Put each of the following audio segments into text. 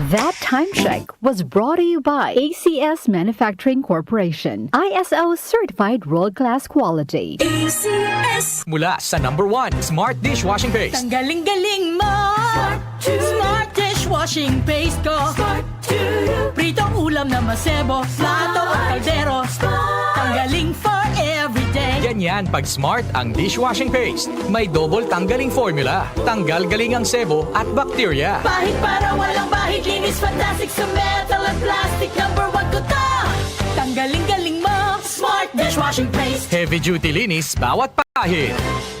That time check was brought to you by ACS Manufacturing Corporation, ISO certified world-class quality. ACS. Mula sa #1 Smart Dishwashing Paste. Ang galing-galing mo. Smart dishwashing paste ko. Pritong ulam na masebo, plato at kaldero. Tanggaling for everyday. Ganyan pag Smart ang dishwashing paste. May double tanggaling formula. Tanggal galing ang sebo at bakterya. Bahid para walang bahid, linis fantastic sa metal at plastic. #1 ko to. Tanggaling-galing mo. Smart dishwashing paste. Heavy duty linis bawat pahid.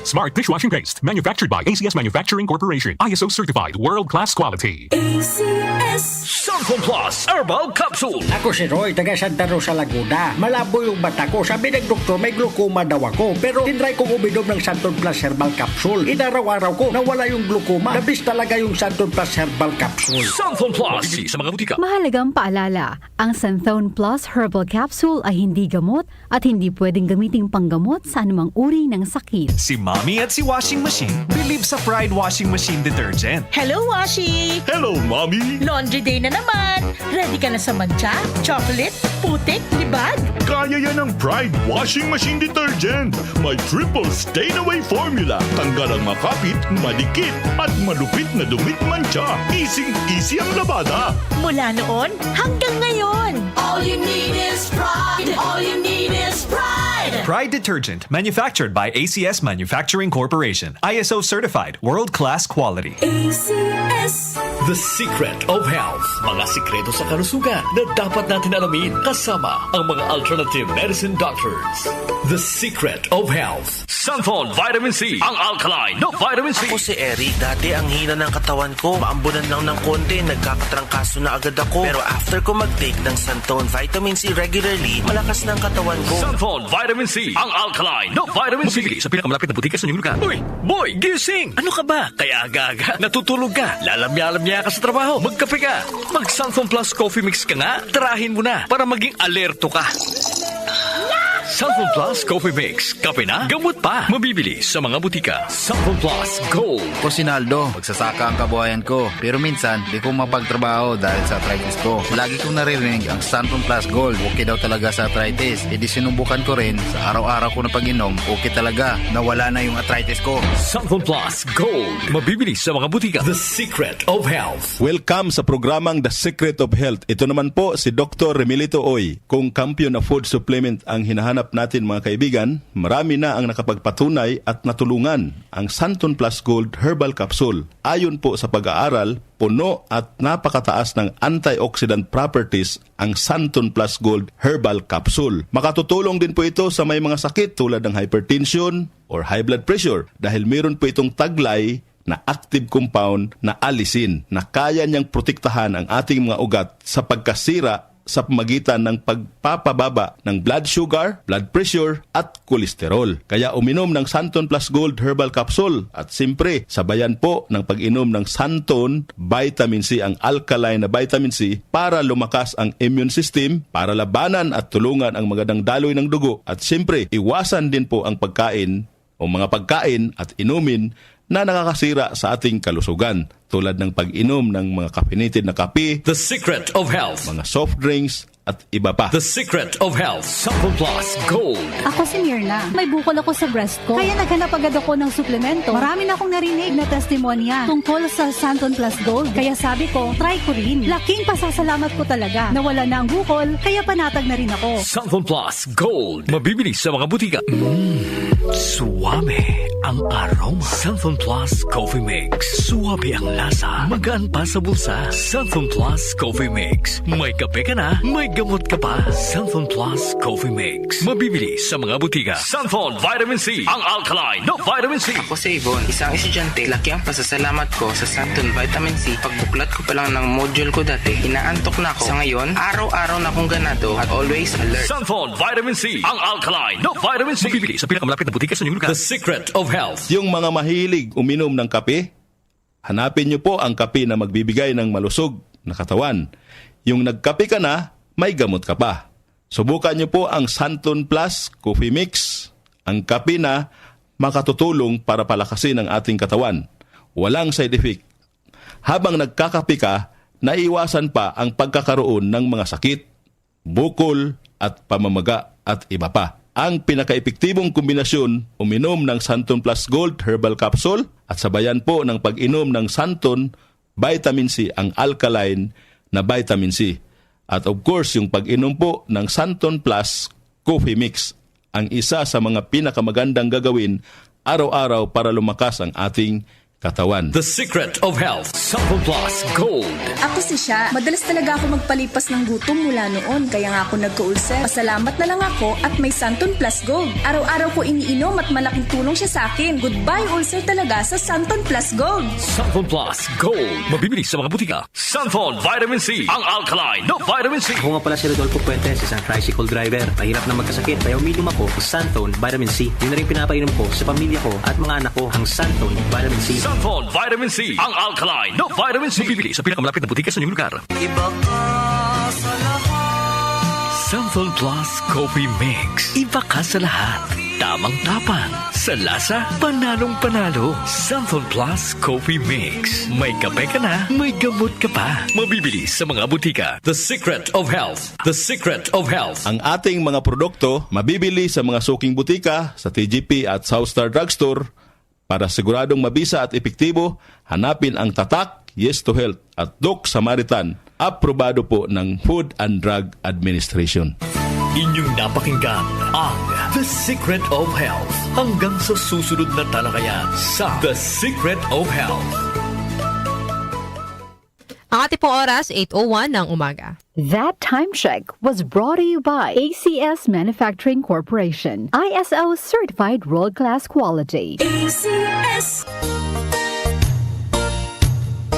Smart Dishwashing Paste, manufactured by ACS Manufacturing Corporation. ISO certified, world-class quality. ACS. Sanfon Plus Herbal Capsule. Ako si Roy, taga Santa Rosa, Laguna. Malabo yung mata ko. Sabi ng doktor, may glaucoma daw ako. Pero tinry kong uminom ng Santon Plus Herbal Capsule. Inaraw-araw ko, nawala yung glaucoma. Nabis talaga yung Santon Plus Herbal Capsule. Sanfon Plus. Sa mga butika. Mahalagang paalala, ang Santhone Plus Herbal Capsule ay hindi gamot at hindi pwedeng gamiting panggamot sa anumang uri ng sakit. Si Mommy at si Washing Machine believe sa Pride Washing Machine Detergent. Hello, Washi! Hello, Mommy! Laundry day na naman. Ready ka na sa mancha, chocolate, putik, libag? Kaya yan ng Pride Washing Machine Detergent. May triple stain-away formula. Tanggal ang makapit, madikit, at malupit na dumit mancha. Easy ang labada. Mula noon hanggang ngayon. All you need is pride. All you need is pride. Pride Detergent, manufactured by ACS Manufacturing Corporation. ISO certified, world-class quality. ACS. The Secret of Health. Mga sikreto sa kalusugan na dapat natin alamin kasama ang mga alternative medicine doctors. The Secret of Health. Sanfon Vitamin C. Ang alkaline na vitamin C. Ako si Eric. Dati ang hina ng katawan ko. Maambunan lang ng konti. Nagkakatrangkaso na agad ako. Pero after ko mag-take ng Santon Vitamin C regularly, malakas na ang katawan ko. Sanfon Vitamin C. Ang alkaline na vitamin C. Mabibili sa pinakamalapit na butika sa inyong lugar. Uy! Boy! Gising! Ano ka ba? Kaya aga-aga. Natutulog ka. Lalamya-lamya ka sa trabaho. Magkape ka. Mag-Sanfon Plus Coffee Mix ka nga. Tarahin mo na para maging alerto ka. Sanfon Plus Coffee Mix. Kape na, gamot pa. Mabibili sa mga butika. Sanfon Plus Gold. Ako si Naldo, magsasaka ang kabuhayan ko. Pero minsan, di ko mapagtrabaho dahil sa arthritis ko. Lagi kong naririnig ang Santon Plus Gold. Okay daw talaga sa arthritis. E di sinubukan ko rin. Sa araw-araw ko na pag-inom, okay talaga. Nawala na yung arthritis ko. Sanfon Plus Gold. Mabibili sa mga butika. The Secret of Health. Welcome sa programang The Secret of Health. Ito naman po si Dr. Remilito Oy. Kung kampiyon na food supplement ang hinahanap natin mga kaibigan, marami na ang nakapagpatunay at natulungan ang Santon Plus Gold Herbal Capsule. Ayon po sa pag-aaral, puno at napakataas ng antioxidant properties ang Santon Plus Gold Herbal Capsule. Makatutulong din po ito sa may mga sakit tulad ng hypertension or high blood pressure dahil meron po itong taglay na active compound na alisin na kaya niyang protektahan ang ating mga ugat sa pagkasira sa pamagitan ng pagpapababa ng blood sugar, blood pressure, at kolesterol. Kaya uminom ng Santon Plus Gold Herbal Capsule at simpre, sabayan po ng pag-inom ng Santon Vitamin C, ang alkaline na vitamin C, para lumakas ang immune system, para labanan at tulungan ang magandang daloy ng dugo. At simpre, iwasan din po ang pagkain o mga pagkain at inumin na nakakasira sa ating kalusugan tulad ng pag-inom ng mga caffeinated na kape, The Secret of Health. mga soft drinks at iba pa. The Secret of Health. Sanfon Plus Gold. Ako si Mirna. May bukol ako sa breast ko. Kaya naghanap agad ako ng suplemento. Marami na akong narinig na testimonya tungkol sa Santon Plus Gold. Kaya sabi ko, try ko rin. Laking pasasalamat ko talaga. Nawala na ang bukol, kaya panatag na rin ako. Sanfon Plus Gold. Mabibili sa mga butika. Suwabe ang aroma. Sanfon Plus Coffee Mix. Suwabe ang lasa. Magaan pa sa bulsa. Sanfon Plus Coffee Mix. May kape ka na, may gamot ka pa. Sanfon Plus Coffee Mix. Mabibili sa mga butika. Sanfon Vitamin C. Ang alkaline na vitamin C. Ako si Yvonne, isang estudyante. Laki ang pasasalamat ko sa Santon Vitamin C. Pagbuklat ko pa lang ng module ko dati, inaantok na ako. Sa ngayon, araw-araw na akong ganado at always alert. Sanfon Vitamin C. Ang alkaline na vitamin C. Mabibili sa pinakamalapit na butika sa inyong lugar. The Secret of Health. Yung mga mahilig uminom ng kape, hanapin niyo po ang kape na magbibigay ng malusog na katawan. Yung nagkape ka na, may gamot ka pa. Subukan niyo po ang Santon Plus Coffee Mix, ang kape na makatutulong para palakasin ang ating katawan. Walang side effect. Habang nagkakape ka, naiwasan pa ang pagkakaroon ng mga sakit, bukol at pamamaga at iba pa. Ang pinaka-epektibong kombinasyon, uminom ng Santon Plus Gold Herbal Capsule at sabayan po ng pag-inom ng Santon Vitamin C, ang alkaline na vitamin C. At of course, yung pag-inom po ng Santon Plus Coffee Mix, ang isa sa mga pinakamagandang gagawin araw-araw para lumakas ang ating katawan. The Secret of Health, Santon Plus Gold. Ako si Sha. Madalas talaga ako magpalipas ng gutom mula noon, kaya nga ako nagka-ulcer. Pasalamat na lang ako at may Santon Plus Gold. Araw-araw ko iniinom at malaking tulong siya sa akin. Goodbye ulcer talaga sa Santon Plus Gold. Santon Plus Gold. Mabibili sa mga butika. Santon Vitamin C, ang alkaline na vitamin C. Ako nga pala si Rodolfo Puentes, isang tricycle driver. Mahirap na magkasakit, kaya uminom ako ng Santon Vitamin C. Yun na rin pinapainom ko sa pamilya ko at mga anak ko, ang Santon Vitamin C. Santon Vitamin C, ang alkaline na vitamin C. Bibili sa pinakamalapit na butika sa inyong lugar. Iba ka sa lahat. Santon Plus Coffee Mix. Iba ka sa lahat. Tamang-tapang. Sa lasa, panalong-panalo. Santon Plus Coffee Mix. May kape ka na, may gamot ka pa. Mabibili sa mga butika. The Secret of Health. The Secret of Health. Ang ating mga produkto mabibili sa mga suking butika, sa TGP at Southstar Drugstore. Para siguradong mabisa at epektibo, hanapin ang tatak Yes to Health at Doc Samaritan. Aprobado po ng Food and Drug Administration. Inyong napakinggan ang The Secret of Health. Hanggang sa susunod na talakayan sa The Secret of Health. Ang ating pong oras, 8:01 ng umaga. That time check was brought to you by ACS Manufacturing Corporation. ISO certified world-class quality. ACS.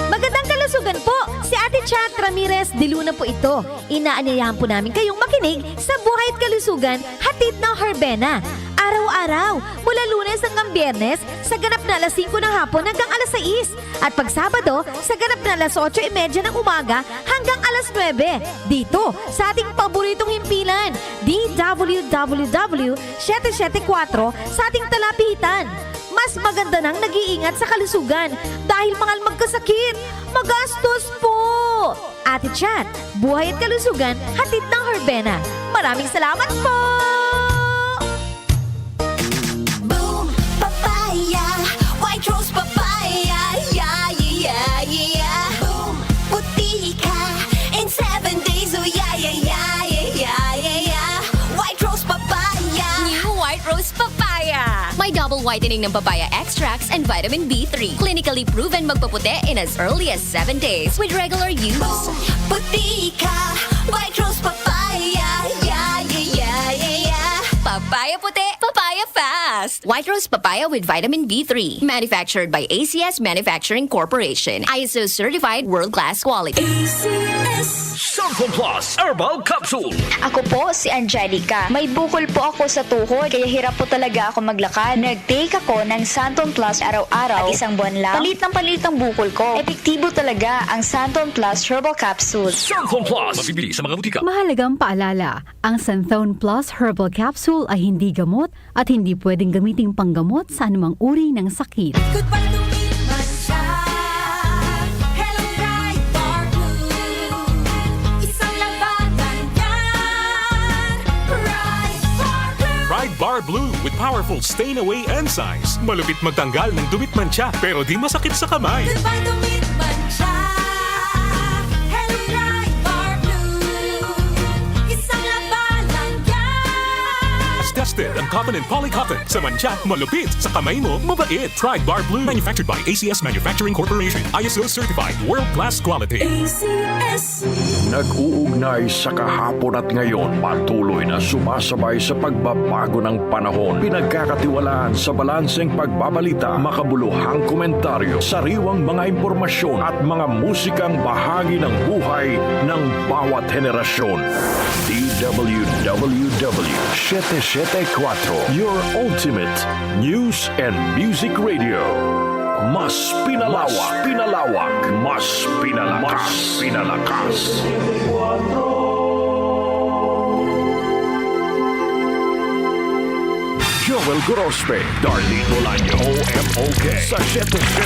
Magandang kalusugan po! Si Ate Chat Ramirez de Luna po ito. Inaanyayahan po namin kayong makinig sa Buhay at Kalusugan, hatid ng Herbena. Araw-araw, mula Lunes hanggang Biyernes, sa ganap na alas 5 ng hapon hanggang alas 6. At pag Sabado, sa ganap na alas 8:30 ng umaga hanggang alas 9. Dito, sa ating paboritong himpilan, DWWW 774 sa ating talapitan. Mas maganda nang nag-iingat sa kalusugan dahil mahal magkasakit. Magastos po! Ate Chat, Buhay at Kalusugan, hatid ng Herbena. Maraming salamat po! Boom! Papaya! White rose papaya! Yeah, yeah, yeah! Boom! Puti ka! In 7 days, oh yeah, yeah, yeah, yeah, yeah, yeah! White rose papaya! New White Rose Papaya! May double whitening ng papaya extracts and vitamin B3. Clinically proven magpaputi in as early as 7 days with regular use. Boom! Puti ka! White rose papaya! Yeah, yeah, yeah, yeah, yeah! Papaya puti, papaya fast. White Rose Papaya with vitamin B3. Manufactured by ACS Manufacturing Corporation. ISO certified world-class quality. ACS. Santon Plus Herbal Capsule. Ako po si Angelica. May bukol po ako sa tuhod, kaya hirap po talaga ako maglakad. Nag-take ako ng Santon Plus araw-araw at isang buwan lang. Palit ang bukol ko. Epektibo talaga ang Santon Plus Herbal Capsule. Santon Plus. Mabibili sa mga butika. Mahalagang paalala, ang Santon Plus Herbal Capsule ay hindi gamot at hindi pwedeng gamiting panggamot sa anumang uri ng sakit. Goodbye to Mancha. Hello, Bright Bar Blue. Isang labanan yan. Bright Bar Blue. Pride Bar Blue with powerful stain-away enzymes. Malupit magtanggal ng dumit mancha pero di masakit sa kamay. Goodbye to Mancha. Hello, Bright Bar Blue. Isang labanan yan. As tested ang cotton and polycotton. Sa mancha, malupit. Sa kamay mo, mabait. Pride Bar Blue. Manufactured by ACS Manufacturing Corporation. ISO certified. World-class quality. ACS. Nag-uugnay sa kahapon at ngayon, patuloy na sumasabay sa pagbabago ng panahon. Pinagkakatiwalaan sa balanseng pagbabalita, makabuluhang komentaryo, sariwang mga impormasyon at mga musikang bahagi ng buhay ng bawat henerasyon. DWWW 774, your ultimate news and music radio. Mas pinalawak, mas pinalakas. Joel Grospe, Darlene Bolaño, OMOK, sa 774.